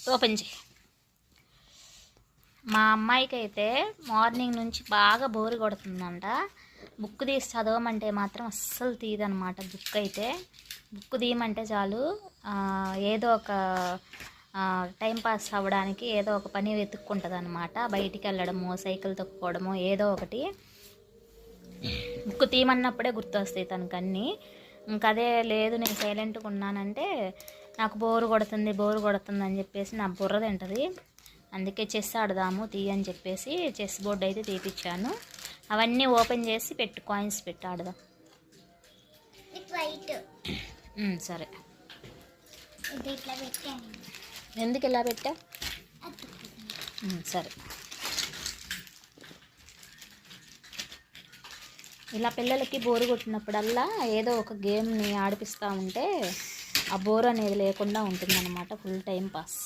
Open చేయి. మా అమ్మాయికి అయితే మార్నింగ్ నుంచి బాగా బోరు కొడుతుందంట. బుక్ తీసి చదవమంటే మాత్రం అస్సలు తీయదనమాట. బుక్ తీయమంటే చాలు ఏదో ఒక టైంపాస్ అవ్వడానికి ఏదో ఒక పని వెతుక్కుంటుంది అనమాట. బయటికి వెళ్ళడము, సైకిల్ తొక్కుకోవడము, ఏదో ఒకటి. బుక్ తీయమన్నప్పుడే గుర్తొస్తాయి తనకన్నీ. ఇంకదే లేదు నేను సైలెంట్గా ఉన్నానంటే నాకు బోరు కొడుతుంది అని చెప్పేసి నా బుర్ర తింటుంది. అందుకే చెస్ ఆడదాము తీయని చెప్పేసి చెస్ బోర్డు అయితే తీపిచ్చాను. అవన్నీ ఓపెన్ చేసి కాయిన్స్ పెట్టి ఆడదాం. సరే. ఎందుకు ఇలా పెట్టా? సరే. ఇలా పిల్లలకి బోరు కొట్టినప్పుడల్లా ఏదో ఒక గేమ్ని ఆడిపిస్తూ ఉంటే ఆ బోర్ అనేది లేకుండా ఉంటుందన్నమాట. Full time pass.